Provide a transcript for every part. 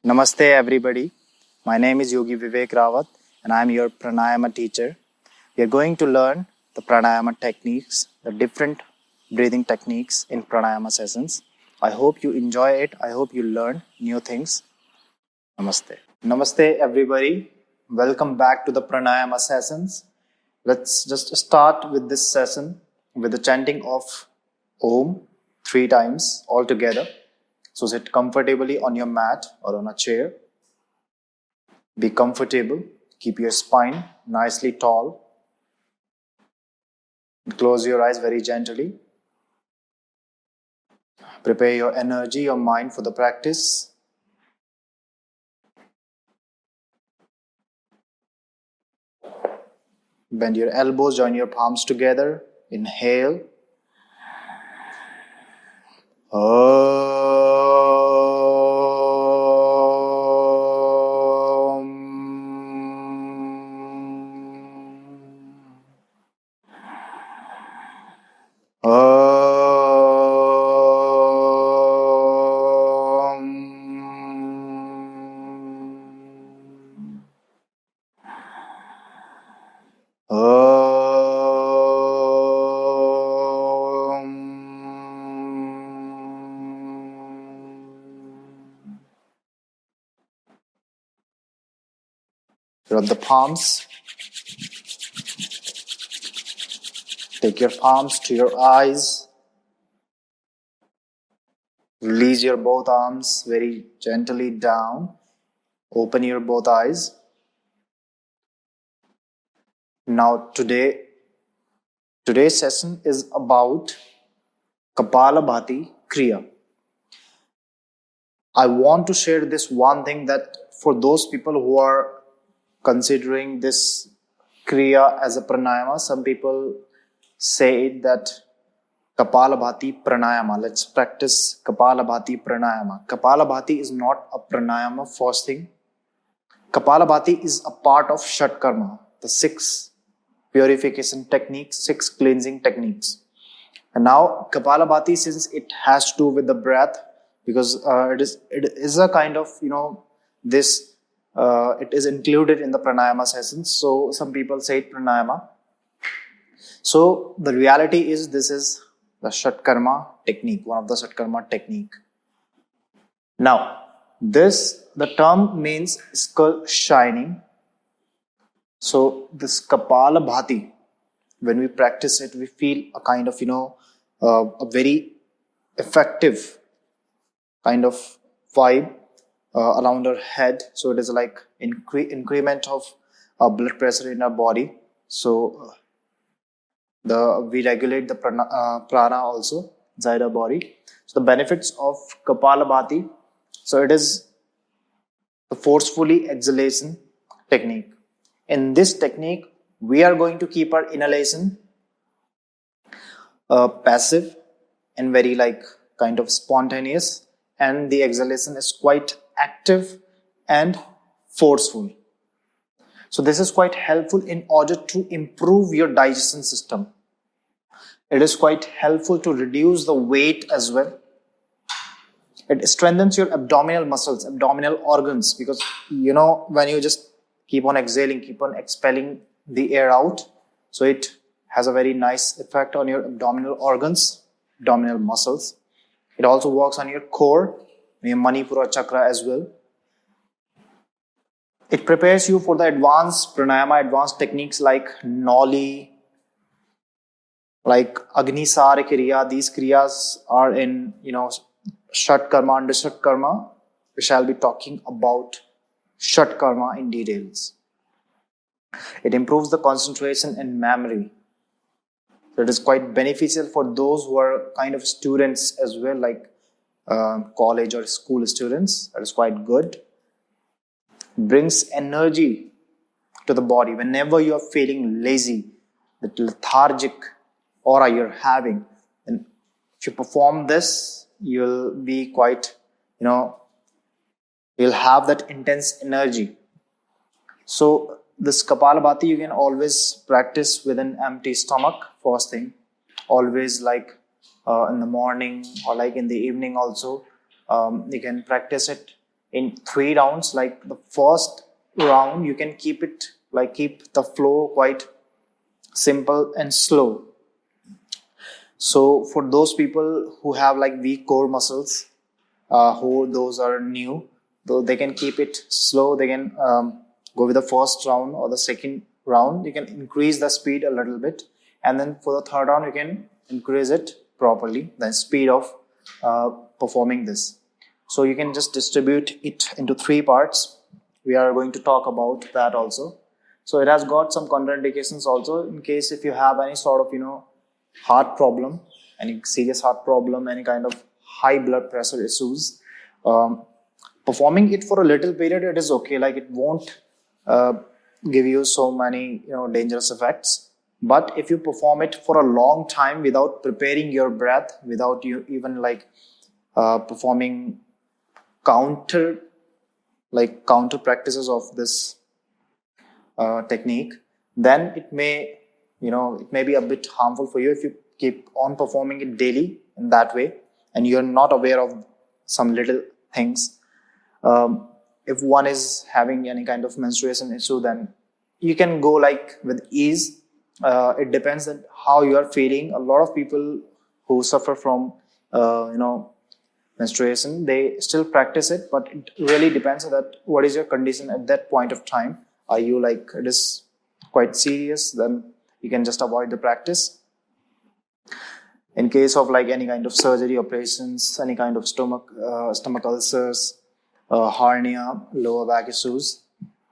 Namaste everybody. My name is Yogi Vivek Rawat and I am your Pranayama teacher. We are going to learn the Pranayama techniques, the different breathing techniques in Pranayama sessions. I hope you enjoy it. I hope you learn new things. Namaste. Namaste everybody. Welcome back to the Pranayama sessions. Let's just start with this session with the chanting of Om 3 times all together. So sit comfortably on your mat or on a chair. Be comfortable. Keep your spine nicely tall. Close your eyes very gently. Prepare your energy, your mind for the practice. Bend your elbows, join your palms together. Inhale. Rub the palms. Take your palms to your eyes. Release your both arms very gently down. Open your both eyes. Now today's session is about Kapal Bhati Kriya. I want to share this one thing that for those people who are considering this Kriya as a Pranayama, some people say that Kapal Bhati Pranayama. Let's practice Kapal Bhati Pranayama. Kapal Bhati is not a Pranayama first thing. Kapal Bhati is a part of Shat Karma, the 6 purification techniques, 6 cleansing techniques. And now Kapal Bhati, since it has to do with the breath, because it is a kind of, it is included in the Pranayama sessions. So some people say it Pranayama. So the reality is this is the Shat Karma technique, one of the Shat Karma technique. Now, the term means skull shining. So this Kapal Bhati, when we practice it, we feel a kind of, a very effective kind of vibe around our head. So it is like increment of blood pressure in our body. So we regulate the prana also inside our body. So the benefits of Kapal Bhati. So it is the forcefully exhalation technique. In this technique, we are going to keep our inhalation passive and very kind of spontaneous, and the exhalation is quite active and forceful. So this is quite helpful in order to improve your digestion system. It is quite helpful to reduce the weight as well. It strengthens your abdominal muscles, abdominal organs, because when you just keep on exhaling, keep on expelling the air out, so it has a very nice effect on your abdominal organs, abdominal muscles. It also works on your core, your Manipura chakra as well. It prepares you for the advanced pranayama, advanced techniques like Noli, like Agnisar Kriya. These kriyas are in, Shat Karma, under Shat Karma. We shall be talking about Shat Karma in details. It improves the concentration and memory. So it is quite beneficial for those who are kind of students as well, like college or school students. That is quite good. Brings energy to the body. Whenever you are feeling lazy, that lethargic aura you're having, and if you perform this, you'll be quite, you'll have that intense energy. So this Kapal Bhati you can always practice with an empty stomach first thing. Always in the morning or in the evening also. You can practice it in 3 rounds. Like the first round, you can keep the flow quite simple and slow. So for those people who have like weak core muscles, who those are new, though they can keep it slow. They can go with the first round or the second round. You can increase the speed a little bit, and then for the third round you can increase it properly, the speed of performing this. So you can just distribute it into 3 parts. We are going to talk about that also. So it has got some contraindications also, in case if you have any sort of heart problem, any serious heart problem, any kind of high blood pressure issues. Performing it for a little period, it is okay. Like it won't give you so many dangerous effects. But if you perform it for a long time without preparing your breath, without you even performing counter practices of this technique, then it may be a bit harmful for you if you keep on performing it daily in that way and you're not aware of some little things. If one is having any kind of menstruation issue, then you can go with ease. It depends on how you are feeling. A lot of people who suffer from menstruation, they still practice it, but it really depends on that what is your condition at that point of time. Are you it is quite serious, then you can just avoid the practice. In case of any kind of surgery, operations, any kind of stomach ulcers, hernia, lower back issues.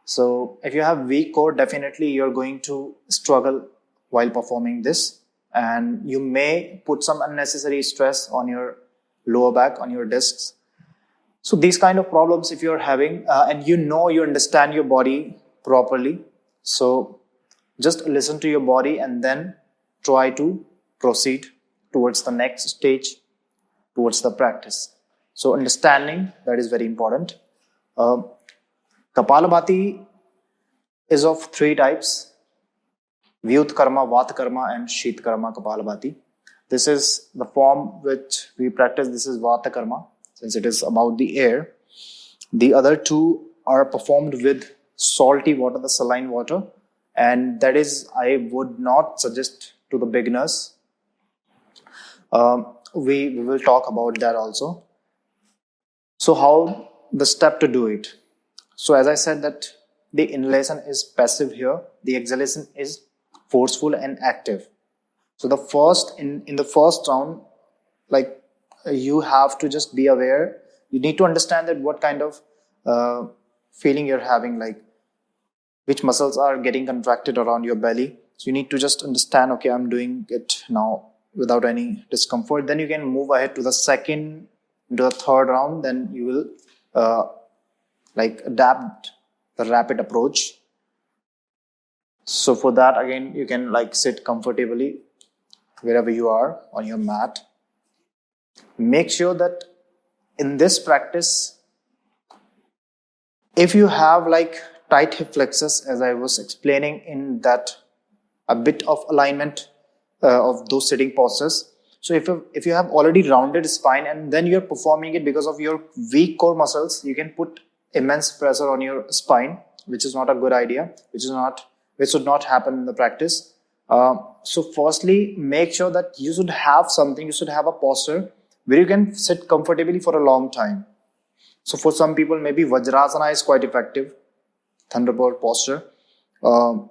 So if you have weak core, definitely you're going to struggle while performing this, and you may put some unnecessary stress on your lower back, on your discs. So these kind of problems, if you're having, and you understand your body properly, so just listen to your body and then try to proceed towards the next stage, towards the practice. So understanding, that is very important. Kapal Bhati is of 3 types: Vyut Karma, Vat Karma, and Sheet Karma Kapal Bhati. This is the form which we practice. This is Vata Karma, since it is about the air. The other 2 are performed with salty water, the saline water, and that is, I would not suggest to the beginners. We will talk about that also. So how the step to do it? So as I said that the inhalation is passive here, the exhalation is forceful and active. So the first in the first round, you have to just be aware. You need to understand that what kind of feeling you're having, which muscles are getting contracted around your belly. So you need to just understand, okay, I'm doing it now without any discomfort. Then you can move ahead to the second, to the third round. Then you will adapt the rapid approach. So for that, again, you can sit comfortably wherever you are on your mat. Make sure that in this practice, if you have tight hip flexors, as I was explaining in that a bit of alignment of those sitting postures. So if you have already rounded spine and then you're performing it because of your weak core muscles, you can put immense pressure on your spine, which is not a good idea, which should not happen in the practice. So firstly, make sure that you should have a posture where you can sit comfortably for a long time. So for some people, maybe Vajrasana is quite effective, thunderbolt posture. For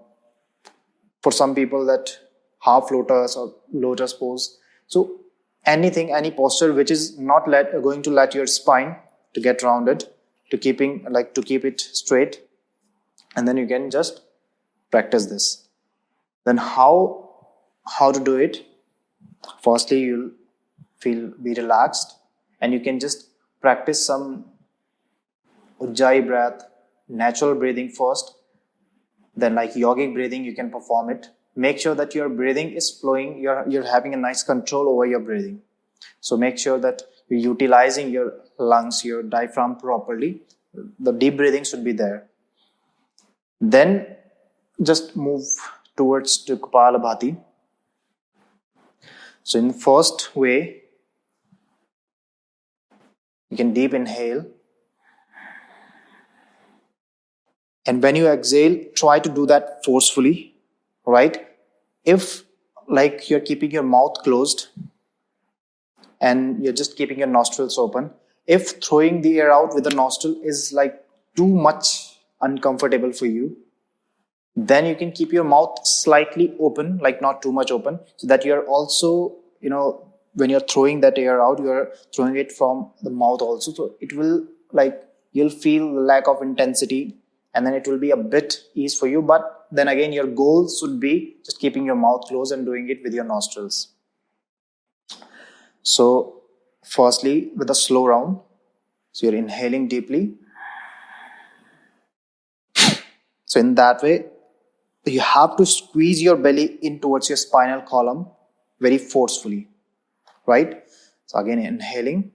some people, that half lotus or lotus pose. So any posture which is not going to let your spine to get rounded, to keep it straight, and then you can just practice this. Then how to do it? Firstly, you'll be relaxed, and you can just practice some Ujjayi breath, natural breathing first. Then yogic breathing, you can perform it. Make sure that your breathing is flowing. You're having a nice control over your breathing. So make sure that you're utilizing your lungs, your diaphragm properly. The deep breathing should be there. Then just move towards to Kapal Bhati. So in the first way, you can deep inhale And when you exhale, try to do that forcefully, right? If like you're keeping your mouth closed and you're just keeping your nostrils open, if throwing the air out with the nostril is like too much uncomfortable for you, then you can keep your mouth slightly open, like not too much open, so that you're also, when you're throwing that air out, you're throwing it from the mouth also. So it will like, you'll feel the lack of intensity, and then it will be a bit ease for you. But then again, your goal should be just keeping your mouth closed and doing it with your nostrils. So firstly, with a slow round, so you're inhaling deeply. So in that way, you have to squeeze your belly in towards your spinal column very forcefully, right? So again, inhaling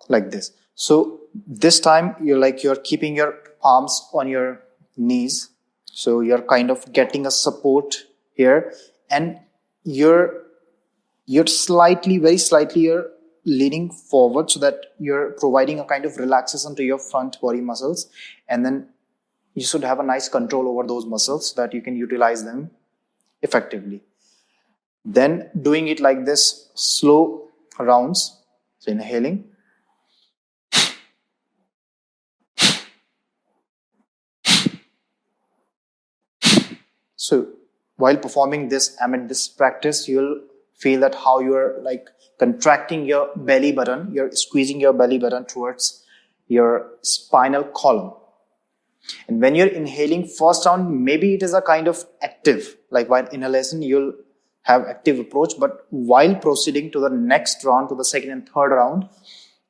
like this. So this time you're keeping your palms on your knees. So you're kind of getting a support here, and you're slightly, very slightly, you're leaning forward so that you're providing a kind of relaxation to your front body muscles, and then you should have a nice control over those muscles so that you can utilize them effectively. Then doing it like this, slow rounds. So inhaling. So while performing this, this practice, you'll feel that how you're like contracting your belly button, you're squeezing your belly button towards your spinal column. And when you're inhaling first round, maybe it is a kind of active, like while inhalation, you'll have active approach, but while proceeding to the next round, to the second and third round,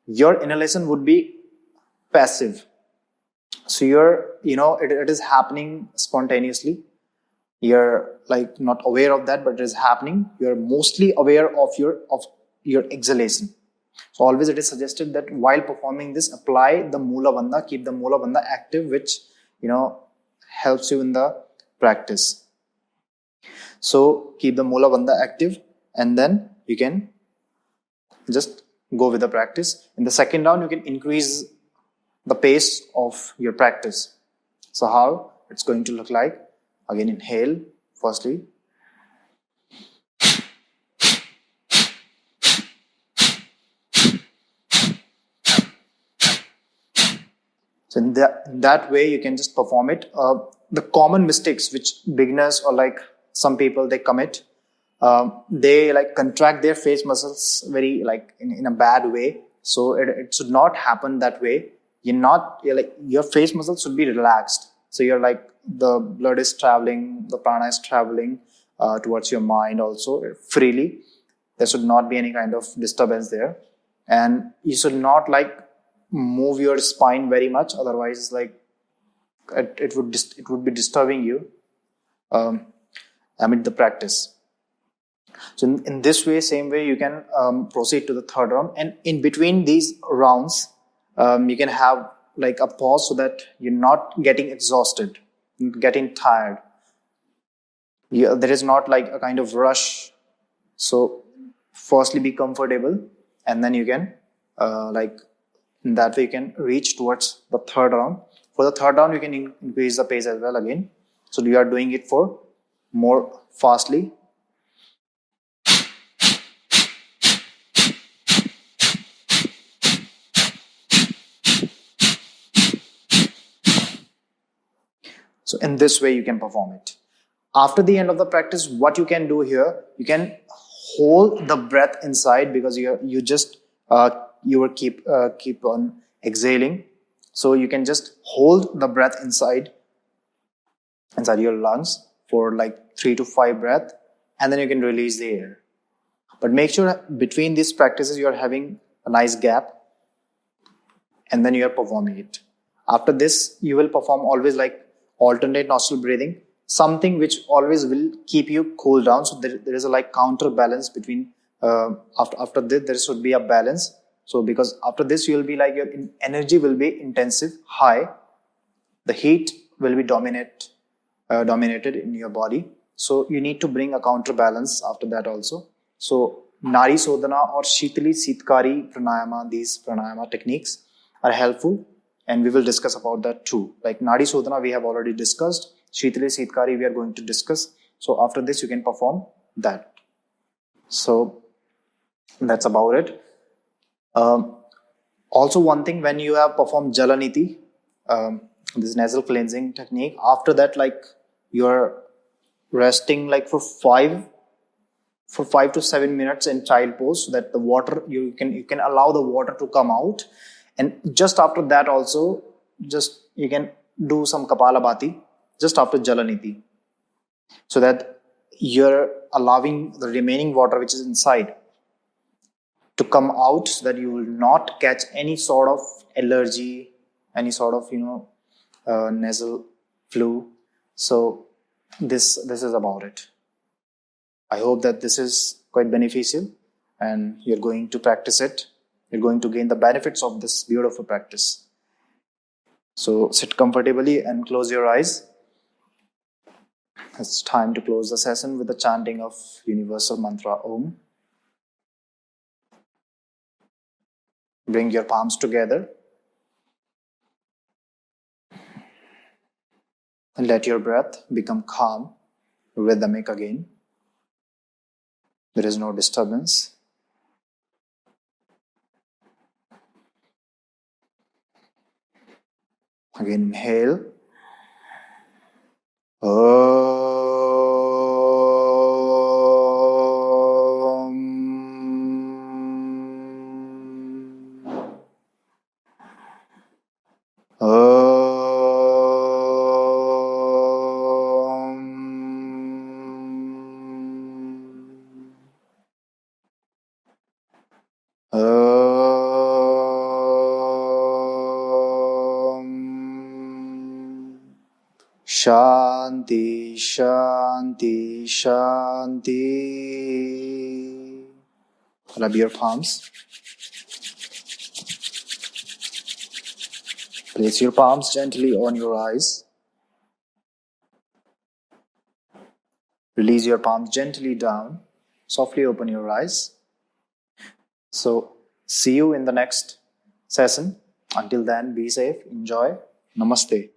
your inhalation would be passive. So it is happening spontaneously. You're like not aware of that, but it is happening. You're mostly aware of your exhalation. So always it is suggested that while performing this, apply the Mula Bandha, keep the Mula Bandha active, which helps you in the practice. So keep the Mula Bandha active, and then you can just go with the practice. In the second round, you can increase the pace of your practice. So how it's going to look like? Again, inhale firstly. So in that way, you can just perform it. The common mistakes which beginners or like some people they commit, they like contract their face muscles very like in a bad way. So it should not happen that way. Your face muscles should be relaxed. So you're like the blood is traveling, the prana is traveling towards your mind also freely. There should not be any kind of disturbance there, and you should not like move your spine very much. Otherwise, like it would be disturbing you amid the practice. So in this way, same way, you can proceed to the third round, and in between these rounds, you can have like a pause so that you're not getting exhausted, getting tired. There is not like a kind of rush. So firstly be comfortable, and then you can in that way you can reach towards the third round. For the third round, you can increase the pace as well again. So you are doing it for more fastly. So in this way you can perform it. After the end of the practice, what you can do here, you can hold the breath inside, because you will keep on exhaling. So you can just hold the breath inside your lungs for like 3 to 5 breaths, and then you can release the air. But make sure between these practices you are having a nice gap, and then you are performing it. After this, you will perform always like alternate nostril breathing, something which always will keep you cool down. So there is a like counterbalance between after this there should be a balance. So because after this you will be like your energy will be intensive, high, the heat will be dominated in your body. So you need to bring a counterbalance after that also. So Nari Sodhana or Shitali Sitkari Pranayama, these pranayama techniques are helpful and we will discuss about that too. Like Nadi Sodhana, we have already discussed. Shitali Sitkari, we are going to discuss. So after this, you can perform that. So that's about it. Also, one thing, when you have performed Jalaniti, this nasal cleansing technique, after that, like you're resting like for 5 to 7 minutes in child pose, so that the water, you can allow the water to come out. And just after that also, just you can do some Kapal Bhati just after Jalaniti, so that you're allowing the remaining water which is inside to come out, so that you will not catch any sort of allergy, any sort of nasal flu. So this is about it. I hope that this is quite beneficial and you're going to practice it. You're going to gain the benefits of this beautiful practice. So sit comfortably and close your eyes. It's time to close the session with the chanting of universal mantra Om. Bring your palms together and let your breath become calm, rhythmic again. There is no disturbance. Again, inhale. Shanti, Shanti, Shanti. Rub your palms. Place your palms gently on your eyes. Release your palms gently down. Softly open your eyes. So, see you in the next session. Until then, be safe, enjoy. Namaste.